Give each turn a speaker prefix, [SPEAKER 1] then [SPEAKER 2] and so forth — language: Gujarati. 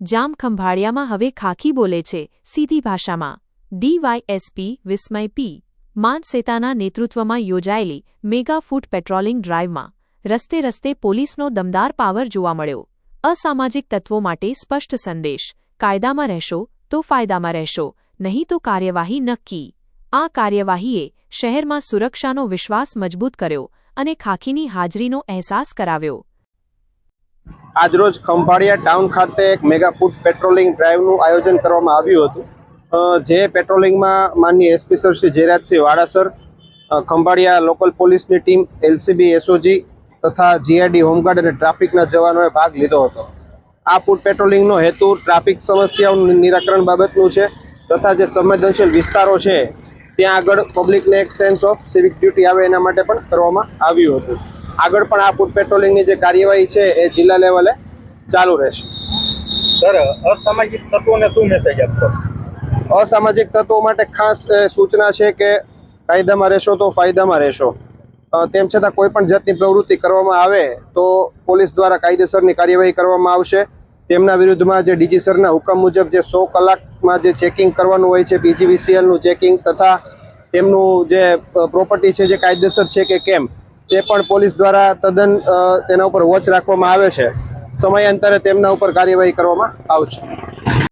[SPEAKER 1] જામ ખંભાળિયામાં હવે ખાખી બોલે છે સીધી ભાષામાં। ડીવાયએસપી વિસ્મય પી માનસેતાના નેતૃત્વમાં યોજાયેલી મેગા ફૂટ પેટ્રોલિંગ ડ્રાઇવમાં રસ્તે રસ્તે પોલીસનો દમદાર પાવર જોવા મળ્યો। અસામાજિક તત્વો માટે સ્પષ્ટ સંદેશ, કાયદામાં રહેશો તો ફાયદામાં રહેશો, નહીં તો કાર્યવાહી નક્કી। આ કાર્યવાહીએ શહેરમાં સુરક્ષાનો વિશ્વાસ મજબૂત કર્યો અને ખાખીની હાજરીનો અહેસાસ કરાવ્યો।
[SPEAKER 2] આજરોજ ખંભાળિયા ટાઉન ખાતે એક મેગા ફૂડ પેટ્રોલિંગ ડ્રાઇવનું આયોજન કરવામાં આવ્યું હતું। જે પેટ્રોલિંગમાં માનનીય એસપી સર શ્રી જયરાજસિંહ વાડા સર, ખંભાળિયા લોકલ પોલીસની ટીમ, એલસીબી, એસઓજી તથા જીઆરડી, હોમગાર્ડ અને ટ્રાફિકના જવાનોએ ભાગ લીધો હતો। આ ફૂડ પેટ્રોલિંગનો હેતુ ટ્રાફિક સમસ્યાઓનું નિરાકરણ બાબતનું છે તથા જે સંવેદનશીલ વિસ્તારો છે ત્યાં આગળ પબ્લિકને એક સેન્સ ઓફ સિવિક ડ્યુટી આવે એના માટે પણ કરવામાં આવ્યું હતું। આગળ પણ આ ફૂડ પેટ્રોલિંગની જે કાર્યવાહી છે એ જિલ્લા લેવલે ચાલુ રહેશે।
[SPEAKER 3] સર, અસામાજિક તત્વોને શું મેસેજ આપશો?
[SPEAKER 2] અસામાજિક તત્વો માટે ખાસ સૂચના છે કે કાયદામાં રહેશો તો ફાયદામાં રહેશો। તેમ છતાં કોઈ પણ જાતની પ્રવૃત્તિ કરવામાં આવે તો પોલીસ દ્વારા કાયદેસરની કાર્યવાહી કરવામાં આવશે। તેમના વિરુદ્ધમાં જે ડીજી સરના હુકમ મુજબ જે 100 કલાકમાં જે ચેકિંગ કરવાનું હોય છે, પીજીવીસીએલનું ચેકિંગ તથા તેમનું જે પ્રોપર્ટી છે જે કાયદેસર છે કે કેમ તે પણ પોલીસ દ્વારા તદ્દન તેના ઉપર વોચ રાખવામાં આવે છે। સમયાંતરે તેમના ઉપર કાર્યવાહી કરવામાં આવશે।